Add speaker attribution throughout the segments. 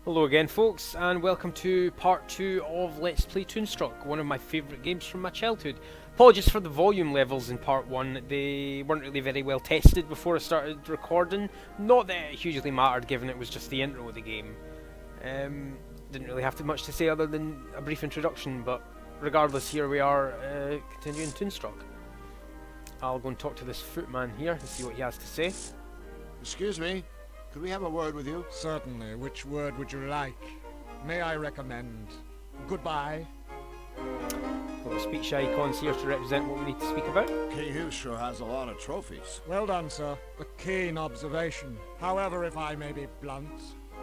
Speaker 1: Hello again folks, and welcome to part 2 of Let's Play Toonstruck, one of my favourite games from my childhood. Apologies for the volume levels in part 1, they weren't really very well tested before I started recording. Not that it hugely mattered given it was just the intro of the game. Didn't really have too much to say other than a brief introduction, but regardless, here we are continuing Toonstruck. I'll go and talk to this footman here and see what he has to say.
Speaker 2: Excuse me, could we have a word with you?
Speaker 3: Certainly. Which word would you like? May I recommend goodbye?
Speaker 1: Little speech icons here to represent what we need to speak about.
Speaker 2: King Hugh sure has a lot of trophies.
Speaker 3: Well done, sir. A keen observation. However, if I may be blunt,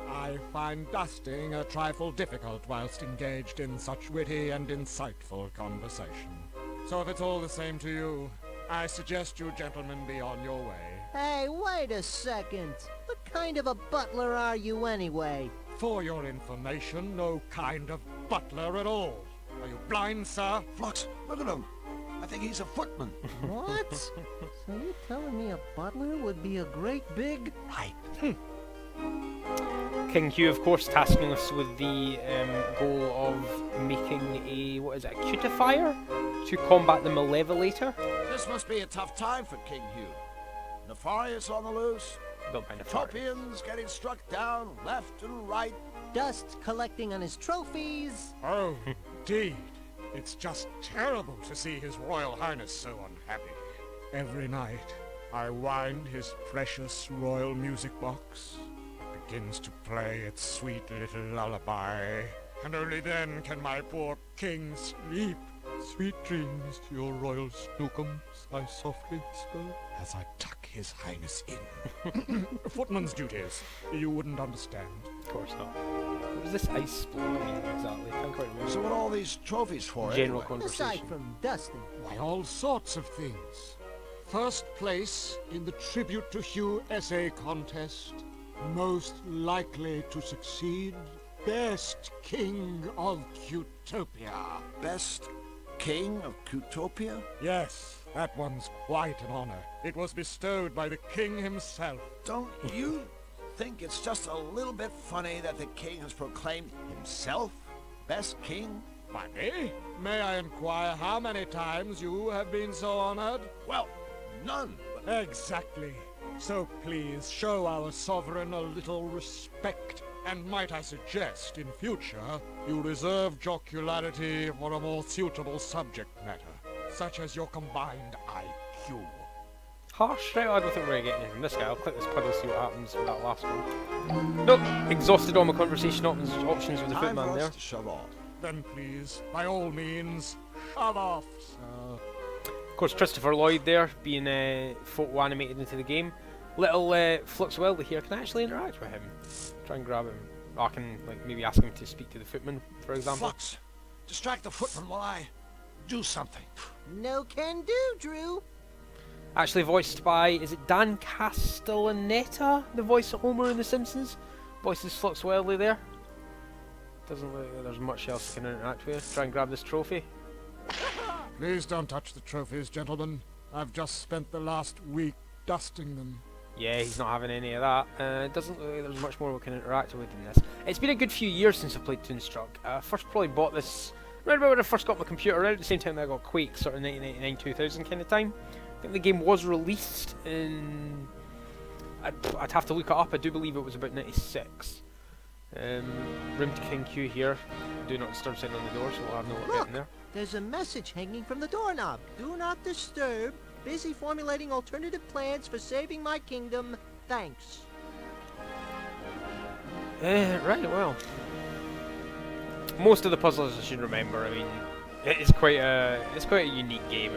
Speaker 3: I find dusting a trifle difficult whilst engaged in such witty and insightful conversation. So if it's all the same to you, I suggest you gentlemen be on your way.
Speaker 4: Hey, wait a second. What kind of a butler are you anyway?
Speaker 3: For your information, no kind of butler at all. Are you blind, sir?
Speaker 2: Flux, look at him. I think he's a footman.
Speaker 4: What? So you're telling me a butler would be a great big...
Speaker 2: Right.
Speaker 1: King Hugh, of course, tasking us with the goal of making a, what is it, a cutifier to combat the Malevolator.
Speaker 2: This must be a tough time for King Hugh. Nefarious on the loose,
Speaker 1: Built by Nefarious.
Speaker 2: Utopians getting struck down left and right.
Speaker 4: Dust collecting on his trophies.
Speaker 3: Oh, indeed. It's just terrible to see His Royal Highness so unhappy. Every night, I wind his precious royal music box. It begins to play its sweet little lullaby. And only then can my poor king sleep. Sweet dreams to your royal snookums, I softly whisper, as I tuck his highness in. Footman's duties. You wouldn't understand.
Speaker 1: Of course not. What does this ice split mean exactly? Can't quite remember.
Speaker 2: So what are all these trophies for?
Speaker 1: General
Speaker 2: anyway?
Speaker 4: Aside
Speaker 1: conversation.
Speaker 4: from dusting.
Speaker 3: Why, all sorts of things. First place in the Tribute to Hugh essay contest. Most likely to succeed. Best King of Utopia.
Speaker 2: Best King of Utopia?
Speaker 3: Yes, that one's quite an honor. It was bestowed by the king himself.
Speaker 2: Don't you think it's just a little bit funny that the king has proclaimed himself best king?
Speaker 3: Funny? May I inquire how many times you have been so honored?
Speaker 2: Well, none.
Speaker 3: Exactly. So please show our sovereign a little respect. And might I suggest, in future, you reserve jocularity for a more suitable subject matter, such as your combined IQ.
Speaker 1: Harsh, right? I don't think we're going to get anything from this guy. I'll click this puddle, see what happens with that last one. Nope, exhausted all my conversation options with the
Speaker 2: Time
Speaker 1: footman
Speaker 2: for
Speaker 1: there.
Speaker 2: us to shove off.
Speaker 3: Then please, by all means, shove off, sir.
Speaker 1: Of course, Christopher Lloyd there, being photo animated into the game. Little Flux Weldy here, can I actually interact with him? Try and grab him. Oh, I can like maybe ask him to speak to the footman, for example.
Speaker 2: Flux, distract the footman while I do something.
Speaker 4: No can do, Drew.
Speaker 1: Actually voiced by, is it Dan Castellaneta, the voice of Homer in The Simpsons? Voices Flux Weldy there. Doesn't look like there's much else I can interact with. Try and grab this trophy.
Speaker 3: Please don't touch the trophies, gentlemen. I've just spent the last week dusting them.
Speaker 1: Yeah, he's not having any of that. It doesn't look like there's much more we can interact with in this. It's been a good few years since I played Toonstruck. First probably bought this right about when I first got my computer, right at the same time that I got Quake, sort of 1999-2000 kind of time. I think the game was released in... I'd have to look it up, I do believe it was about 96. Room to King Q here. Do not disturb sign on the door, so we'll have no luck getting there.
Speaker 4: There's a message hanging from the doorknob. Do not disturb. Busy formulating alternative plans for saving my kingdom. Thanks.
Speaker 1: Right, well. Most of the puzzles I should remember. I mean, it's quite a unique game.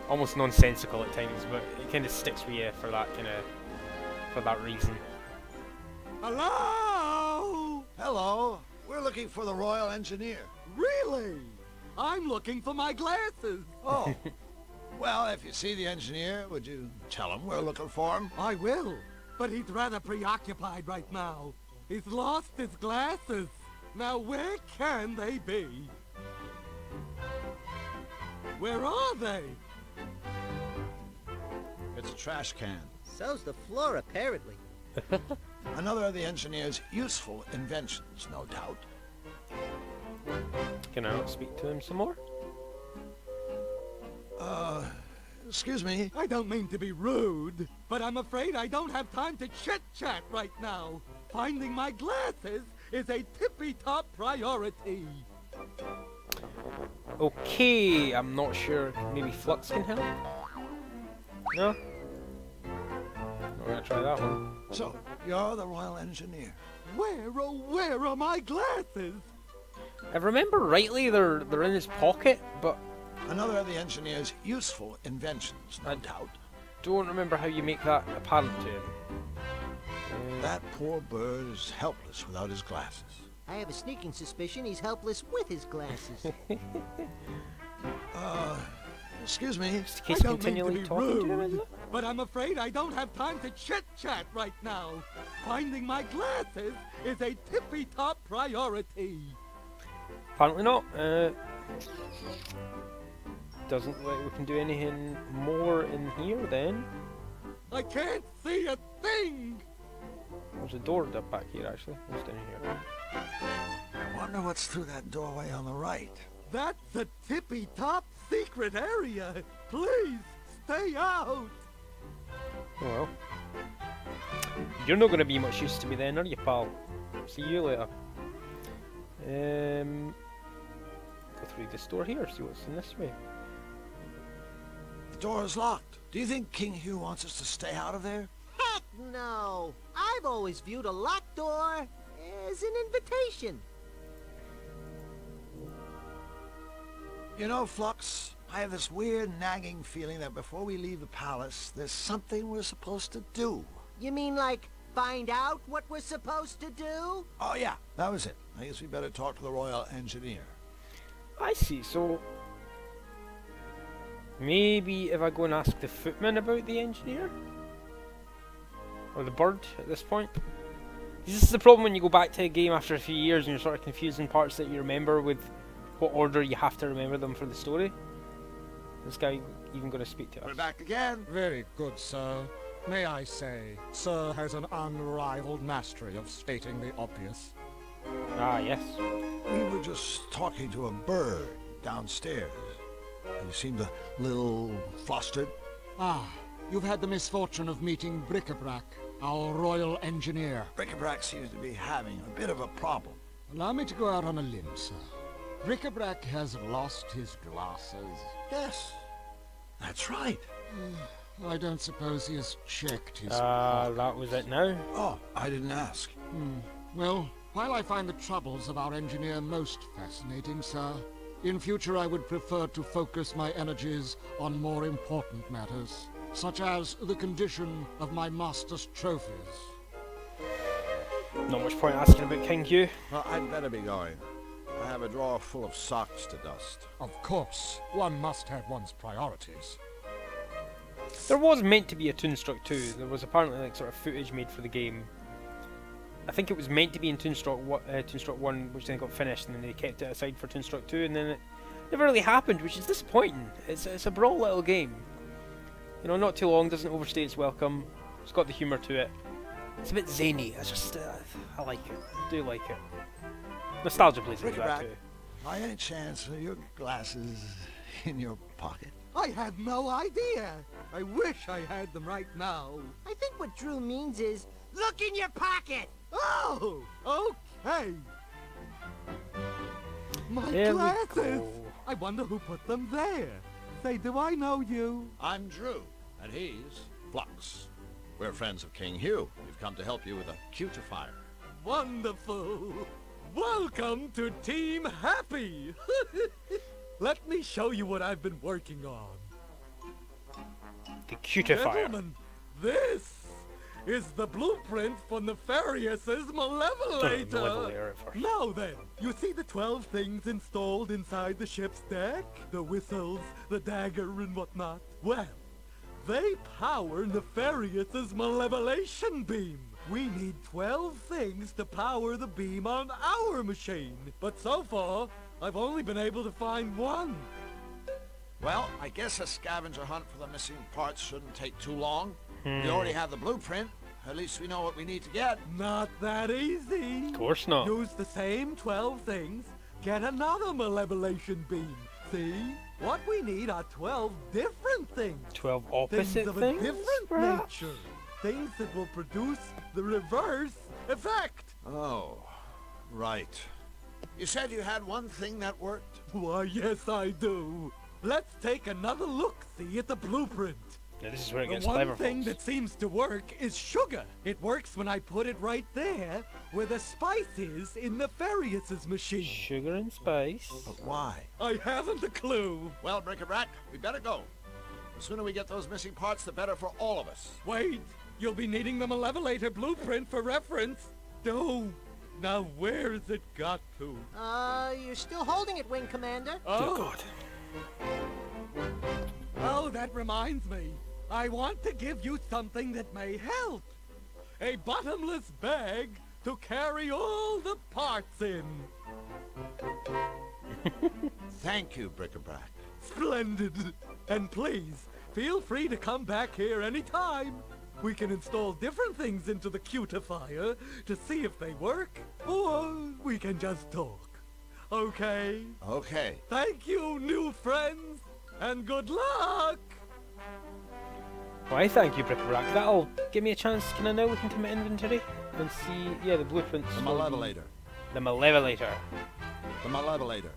Speaker 1: Almost nonsensical at times, but it kind of sticks with you for that reason.
Speaker 3: Hello?
Speaker 2: Hello, we're looking for the royal engineer.
Speaker 5: Really? I'm looking for my glasses.
Speaker 2: Oh, well, if you see the engineer, would you tell him we're looking for him?
Speaker 5: I will, but he's rather preoccupied right now. He's lost his glasses. Now where can they be? Where are they?
Speaker 2: It's a trash can.
Speaker 4: So's the floor, apparently.
Speaker 2: Another of the engineer's useful inventions, no doubt.
Speaker 1: Can I not speak to him some more?
Speaker 2: Excuse me.
Speaker 5: I don't mean to be rude, but I'm afraid I don't have time to chit-chat right now. Finding my glasses is a tippy-top priority.
Speaker 1: Okay, I'm not sure. Maybe Flux can help? No? Not gonna try that one.
Speaker 2: So, you're the Royal Engineer.
Speaker 5: Where, oh, where are my glasses?
Speaker 1: If I remember rightly, they're in his pocket, but
Speaker 2: Another of the engineer's useful inventions, no doubt.
Speaker 1: don't remember how you make that apparent to him.
Speaker 2: That poor bird is helpless without his glasses.
Speaker 4: I have a sneaking suspicion he's helpless with his glasses.
Speaker 2: Excuse me.
Speaker 1: Just in
Speaker 5: I
Speaker 1: case
Speaker 5: don't mean to
Speaker 1: continually
Speaker 5: be
Speaker 1: talking to him, is
Speaker 5: rude,
Speaker 1: it?
Speaker 5: but I'm afraid I don't have time to chit-chat right now. Finding my glasses is a tippy-top priority.
Speaker 1: Apparently not. Doesn't look like we can do anything more in here then.
Speaker 5: I can't see a thing.
Speaker 1: There's a door back here actually. What's down here?
Speaker 2: I wonder what's through that doorway on the right.
Speaker 5: That's a tippy-top secret area. Please, stay out.
Speaker 1: Oh well. You're not going to be much use to me then, are you, pal? See you later. Go through this door here, see what's in this way.
Speaker 2: The door is locked. Do you think King Hugh wants us to stay out of there?
Speaker 4: Heck no! I've always viewed a locked door as an invitation.
Speaker 2: You know, Flux, I have this weird nagging feeling that before we leave the palace, there's something we're supposed to do.
Speaker 4: You mean like find out what we're supposed to do?
Speaker 2: Oh yeah, that was it. I guess we better talk to the Royal Engineer.
Speaker 1: I see, so maybe if I go and ask the footman about the engineer? Or the bird at this point? This is the problem when you go back to a game after a few years and you're sort of confusing parts that you remember with what order you have to remember them for the story. This guy even going to speak to us.
Speaker 2: We're back again.
Speaker 3: Very good, sir. May I say, sir has an unrivaled mastery of stating the obvious.
Speaker 1: Ah, yes.
Speaker 2: We were just talking to a bird downstairs. He seemed a little flustered.
Speaker 3: Ah, you've had the misfortune of meeting Bric-a-Brac, our royal engineer.
Speaker 2: Bric-a-Brac seems to be having a bit of a problem.
Speaker 3: Allow me to go out on a limb, sir. Bric-a-Brac has lost his glasses.
Speaker 2: Yes, that's right.
Speaker 3: I don't suppose he has checked his...
Speaker 1: That was it now.
Speaker 2: Oh, I didn't ask.
Speaker 3: Well, while I find the troubles of our engineer most fascinating, sir, in future I would prefer to focus my energies on more important matters, such as the condition of my master's trophies.
Speaker 1: Not much point asking about King Hugh.
Speaker 2: Well, I'd better be going. I have a drawer full of socks to dust.
Speaker 3: Of course, one must have one's priorities.
Speaker 1: There was meant to be a Toonstruck 2. There was apparently like sort of footage made for the game. I think it was meant to be in Toonstruck 1, which then got finished, and then they kept it aside for Toonstruck 2, and then it never really happened, which is disappointing. It's a brawl little game. You know, not too long, doesn't overstay its welcome. It's got the humour to it. It's a bit zany. I just, I like it. I do like it. Nostalgia plays into that
Speaker 2: Bric-a-Brac,
Speaker 1: too.
Speaker 2: by any chance are your glasses in your pocket?
Speaker 5: I had no idea. I wish I had them right now.
Speaker 4: I think what Drew means is, look in your pocket!
Speaker 5: Oh, okay. My
Speaker 1: There we
Speaker 5: glasses.
Speaker 1: go.
Speaker 5: I wonder who put them there. Say, do I know you?
Speaker 2: I'm Drew, and he's Flux. We're friends of King Hugh. We've come to help you with a cutifier.
Speaker 5: Wonderful. Welcome to Team Happy. Let me show you what I've been working on.
Speaker 1: The cutifier.
Speaker 5: Gentlemen, this is the blueprint for Nefarious' Malevolator.
Speaker 1: Malevolator at first.
Speaker 5: Now then, you see the 12 things installed inside the ship's deck? The whistles, the dagger, and whatnot? Well, they power Nefarious' malevolation beam. We need 12 things to power the beam on our machine. But so far, I've only been able to find one.
Speaker 2: Well, I guess a scavenger hunt for the missing parts shouldn't take too long. We already have the blueprint, At least we know what we need to get.
Speaker 5: Not that easy.
Speaker 1: Of course not.
Speaker 5: Use the same 12 things, get another malevolation beam. See? What we need are 12 different things.
Speaker 1: 12
Speaker 5: Things
Speaker 1: opposite
Speaker 5: of a
Speaker 1: things?
Speaker 5: different
Speaker 1: perhaps?
Speaker 5: nature. Things that will produce the reverse effect.
Speaker 2: Oh, right. You said you had one thing that worked?
Speaker 5: Why, yes, I do. Let's take another look-see at the blueprint.
Speaker 1: Now this is where it
Speaker 5: The
Speaker 1: gets
Speaker 5: one
Speaker 1: clever,
Speaker 5: thing
Speaker 1: folks.
Speaker 5: that seems to work is sugar. It works when I put it right there, where the spice is in Nefarious' machine.
Speaker 1: Sugar and spice.
Speaker 2: But why?
Speaker 5: I haven't a clue.
Speaker 2: Well, Bric-a-Brac, we better go. The sooner we get those missing parts, the better for all of us.
Speaker 5: Wait, you'll be needing the Malevolator blueprint for reference. Oh, now where's it got to?
Speaker 4: You're still holding it, Wing Commander.
Speaker 1: Oh God.
Speaker 5: Oh, that reminds me. I want to give you something that may help. A bottomless bag to carry all the parts in.
Speaker 2: Thank you, Bric-a-Brac.
Speaker 5: Splendid. And please, feel free to come back here anytime. We can install different things into the cutifier to see if they work, or we can just talk. Okay?
Speaker 2: Okay.
Speaker 5: Thank you, new friends, and good luck!
Speaker 1: Why, thank you, Bric-a-Brac. That'll give me a chance. Can I now look into my inventory and see? Yeah, the blueprints.
Speaker 2: The
Speaker 1: for
Speaker 2: Malevolator.
Speaker 1: The Malevolator.
Speaker 2: The Malevolator.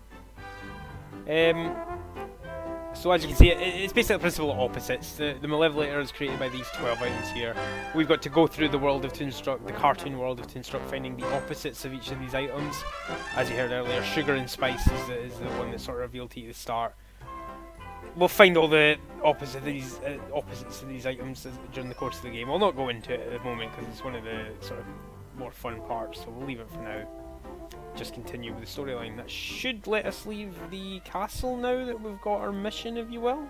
Speaker 1: So as you can see, it's basically the principle of opposites. The Malevolator is created by these 12 items here. We've got to go through the world of Toonstruck, the cartoon world of Toonstruck, finding the opposites of each of these items. As you heard earlier, sugar and spice is the one that's sort of revealed to you at the start. We'll find all the opposites of these items during the course of the game. I'll not go into it at the moment because it's one of the sort of more fun parts, so we'll leave it for now. Just continue with the storyline. That should let us leave the castle now that we've got our mission, if you will.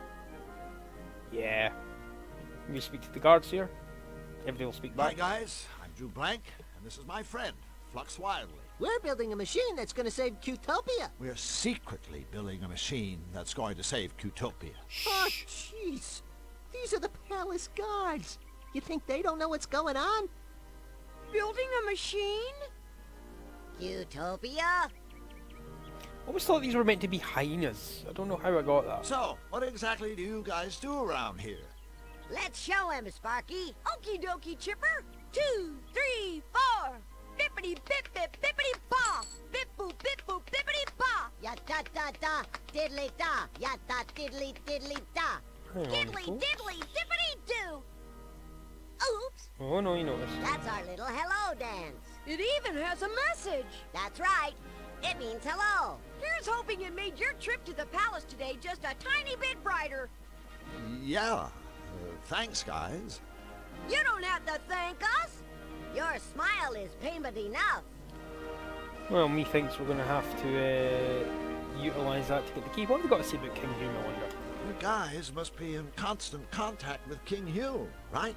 Speaker 1: Yeah. We speak to the guards here. Everybody will speak
Speaker 2: Bye,
Speaker 1: back.
Speaker 2: guys. I'm Drew Blank, and this is my friend, Flux Wildly.
Speaker 4: We're building a machine that's going to save Cutopia.
Speaker 2: We're secretly building a machine that's going to save Cutopia.
Speaker 4: Oh, jeez. These are the palace guards. You think they don't know what's going on?
Speaker 6: Building a machine?
Speaker 4: Cutopia?
Speaker 1: I always thought these were meant to be hyenas. I don't know how I got that.
Speaker 2: So, what exactly do you guys do around here?
Speaker 6: Let's show him, Sparky. Okie dokie, Chipper. 2, 3, 4. Bippity bip bip bippity ba. Bip boop bip boop bippity ba.
Speaker 4: Ya da da da, diddly da. Ya da diddly diddly da.
Speaker 1: Hang on,
Speaker 6: Diddly
Speaker 1: folks.
Speaker 6: diddly dippity doo. Oops.
Speaker 1: Oh no, you noticed.
Speaker 4: That's our little hello dance.
Speaker 6: It even has a message.
Speaker 4: That's right. It means hello.
Speaker 6: Here's hoping it made your trip to the palace today just a tiny bit brighter.
Speaker 2: Yeah. Thanks, guys.
Speaker 6: You don't have to thank us.
Speaker 4: Your smile is payment enough.
Speaker 1: Well, methinks we're going to have to utilise that to get the key. What have we got to say about King Hume, I wonder?
Speaker 2: You guys must be in constant contact with King Hugh, right?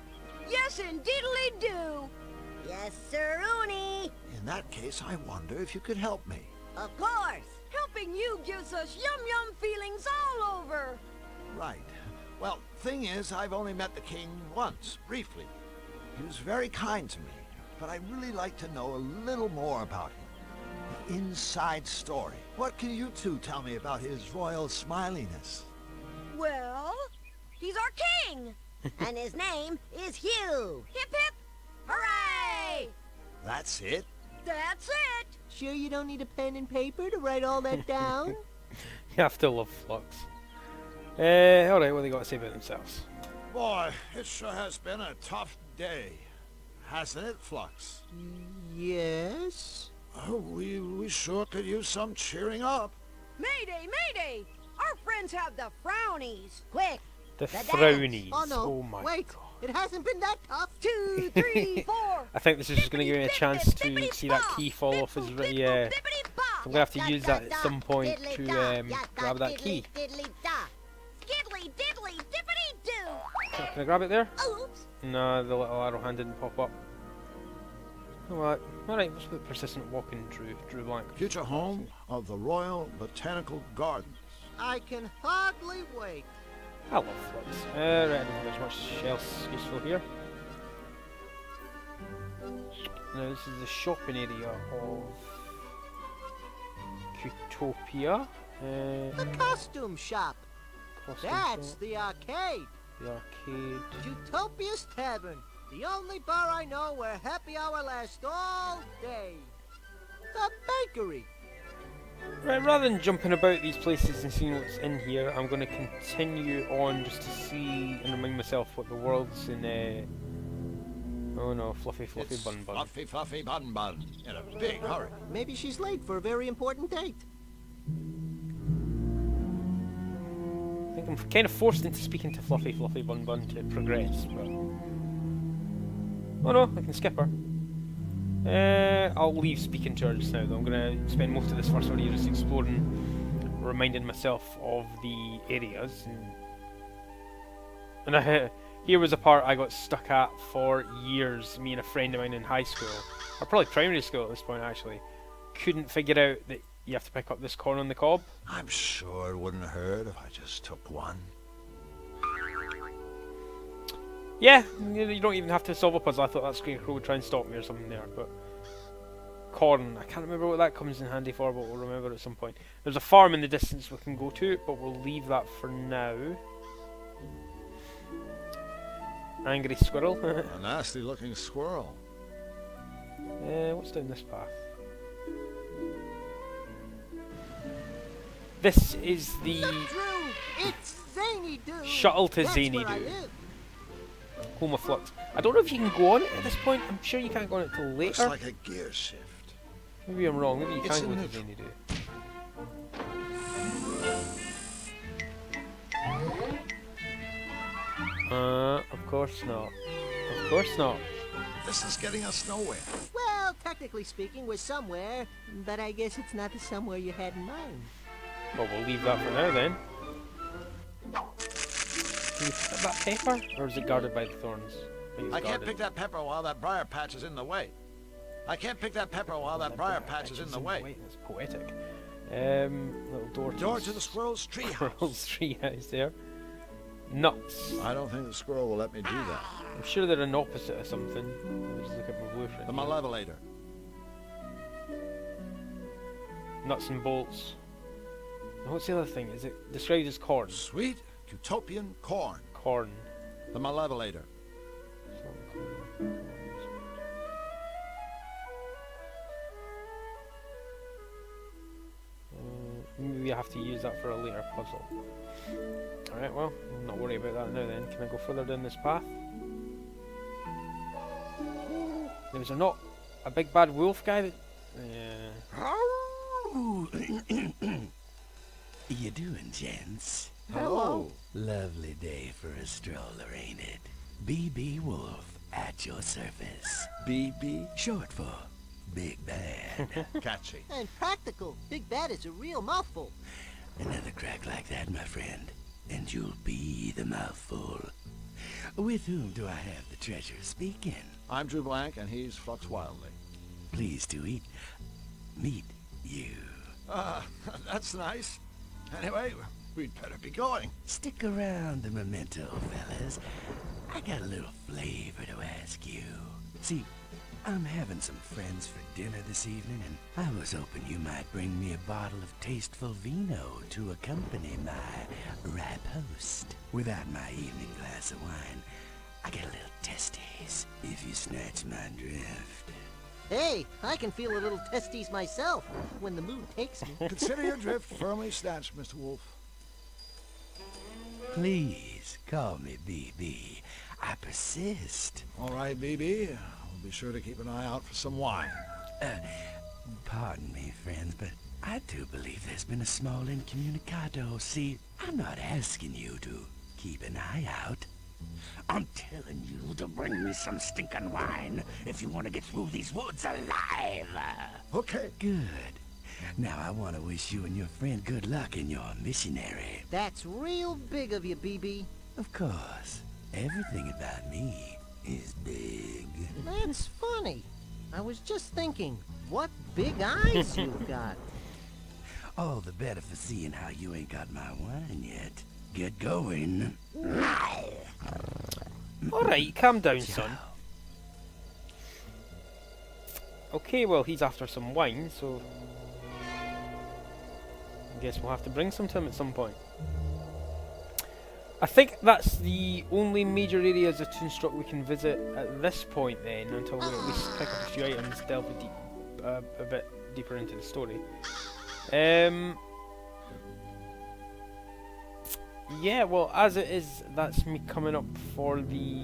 Speaker 6: Yes, and diddly do.
Speaker 4: Yes, sir, Rooney.
Speaker 2: In that case, I wonder if you could help me.
Speaker 4: Of course.
Speaker 6: Helping you gives us yum-yum feelings all over.
Speaker 2: Right. Well, thing is, I've only met the king once, briefly. He was very kind to me, but I'd really like to know a little more about him. The inside story. What can you two tell me about his royal smiliness?
Speaker 6: Well, he's our king.
Speaker 4: And his name is Hugh.
Speaker 6: Hip hip, hooray!
Speaker 2: That's it?
Speaker 6: That's it.
Speaker 4: Sure you don't need a pen and paper to write all that down?
Speaker 1: You have to love Flux. Alright, what have they got to say about themselves?
Speaker 2: Boy, it sure has been a tough day. Hasn't it, Flux?
Speaker 4: Yes.
Speaker 2: Oh, we sure could use some cheering up.
Speaker 6: Mayday, mayday! Our friends have the frownies.
Speaker 4: Quick.
Speaker 1: The
Speaker 4: dance.
Speaker 1: Frownies.
Speaker 4: Oh no.
Speaker 1: Oh my
Speaker 4: Wait.
Speaker 1: god.
Speaker 4: It hasn't been that tough.
Speaker 6: 2, 3, 4.
Speaker 1: I think this is just going to give me a chance to see that key fall off his... Yeah. I'm going to have to use that at some point to grab that key.
Speaker 6: Skiddly diddly dippity doo.
Speaker 1: Can I grab it there?
Speaker 6: Oops.
Speaker 1: No, the little arrow hand didn't pop up. Alright, let's put persistent walking Drew Blank.
Speaker 2: Future home of the Royal Botanical Gardens.
Speaker 4: I can hardly wait.
Speaker 1: I love Flux. Right, I don't think there's much else useful here. Now this is the shopping area of Utopia.
Speaker 4: The costume shop.
Speaker 1: Costume
Speaker 4: That's
Speaker 1: shop,
Speaker 4: the arcade.
Speaker 1: the arcade.
Speaker 4: Utopia's Tavern. The only bar I know where happy hour lasts all day. The bakery.
Speaker 1: Right, rather than jumping about these places and seeing what's in here, I'm going to continue on just to see and remind myself what the world's in. Oh no, Fluffy
Speaker 2: It's
Speaker 1: Bun Bun.
Speaker 2: Fluffy Fluffy Bun Bun in a big hurry.
Speaker 4: Maybe she's late for a very important date.
Speaker 1: I think I'm kind of forced into speaking to Fluffy Bun Bun to progress, but... Oh no, I can skip her. I'll leave speaking to her just now though. I'm going to spend most of this first video just exploring, reminding myself of the areas. And here was a part I got stuck at for years, me and a friend of mine in high school, or probably primary school at this point actually. Couldn't figure out that you have to pick up this corn on the cob.
Speaker 2: I'm sure it wouldn't hurt if I just took one.
Speaker 1: Yeah, you don't even have to solve a puzzle. I thought that Scarecrow would try and stop me or something there, but... Corn, I can't remember what that comes in handy for, but we'll remember at some point. There's a farm in the distance we can go to, but we'll leave that for now. Angry squirrel.
Speaker 2: A nasty looking squirrel.
Speaker 1: What's down this path? This is the
Speaker 4: Look, Drew, it's Zany Doo.
Speaker 1: shuttle to
Speaker 4: That's
Speaker 1: Zany
Speaker 4: where I
Speaker 1: Doo.
Speaker 4: live.
Speaker 1: Home of Flux. I don't know if you can go on it at this point. I'm sure you can't go on it till
Speaker 2: Looks
Speaker 1: later.
Speaker 2: like a gear shift.
Speaker 1: Maybe I'm wrong. Maybe you
Speaker 2: It's
Speaker 1: can
Speaker 2: in
Speaker 1: go to
Speaker 2: neutral.
Speaker 1: Zany Doo. Of course not. Of course not.
Speaker 2: This is getting us nowhere.
Speaker 4: Well, technically speaking, we're somewhere, but I guess it's not the somewhere you had in mind.
Speaker 1: Well, we'll leave that for now then. Can you pick up that pepper? Or is it guarded by the thorns? Think it's
Speaker 2: I can't
Speaker 1: guarded.
Speaker 2: pick that pepper while that briar patch is in the way. I can't pick that pepper while that briar patch is in the way.
Speaker 1: That's poetic. Little door
Speaker 2: Door to the squirrel's treehouse.
Speaker 1: squirrel's treehouse there. Nuts.
Speaker 2: I don't think the squirrel will let me do that.
Speaker 1: I'm sure they're an opposite of something. Let me just look at my blueprint.
Speaker 2: The
Speaker 1: here.
Speaker 2: malevolator.
Speaker 1: Nuts and bolts. Now, what's the other thing? Is it described as corn?
Speaker 2: Sweet utopian corn.
Speaker 1: Corn.
Speaker 2: The malevolator.
Speaker 1: Maybe I have to use that for a later puzzle. Alright, well, I'm not worried about that now then. Can I go further down this path? There's not a big bad wolf guy that... Yeah.
Speaker 7: You doing, gents?
Speaker 2: Hello.
Speaker 7: Lovely day for a stroller, ain't it? BB Wolf at your service.
Speaker 2: BB.
Speaker 7: Short for Big Bad.
Speaker 2: Catchy.
Speaker 4: And practical. Big Bad is a real mouthful.
Speaker 7: Another crack like that, my friend, and you'll be the mouthful. With whom do I have the treasure speaking?
Speaker 2: I'm Drew Blank, and he's Flux Wildly.
Speaker 7: Pleased to meet you.
Speaker 2: That's nice. Anyway, we'd better be going.
Speaker 7: Stick around the memento, fellas. I got a little flavor to ask you. See, I'm having some friends for dinner this evening, and I was hoping you might bring me a bottle of tasteful vino to accompany my riposte. Without my evening glass of wine, I get a little testes, if you snatch my drift.
Speaker 4: Hey, I can feel a little testes myself when the mood takes me.
Speaker 2: Consider your drift firmly snatched, Mr. Wolf.
Speaker 7: Please, call me BB. I persist.
Speaker 2: All right, BB. We'll be sure to keep an eye out for some wine.
Speaker 7: Pardon me, friends, but I do believe there's been a small incommunicado. See, I'm not asking you to keep an eye out. I'm telling you to bring me some stinking wine if you want to get through these woods alive.
Speaker 2: Okay.
Speaker 7: Good. Now I want to wish you and your friend good luck in your missionary.
Speaker 4: That's real big of you, BB.
Speaker 7: Of course, everything about me is big.
Speaker 4: That's funny. I was just thinking, what big eyes you've got.
Speaker 7: All the better for seeing how you ain't got my wine yet. Get going.
Speaker 1: Alright, calm down, son. Okay, well, he's after some wine, so I guess we'll have to bring some to him at some point. I think that's the only major areas of Toonstruck we can visit at this point then, until we at least pick up a few items, delve a bit deeper into the story. Yeah, well, as it is, that's me coming up for the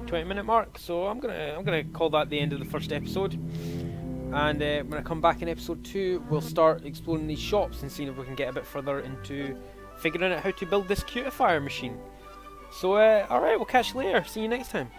Speaker 1: 20-minute mark, so I'm gonna call that the end of the first episode. And when I come back in episode 2, we'll start exploring these shops and seeing if we can get a bit further into figuring out how to build this cutifier machine. So, alright, we'll catch you later. See you next time.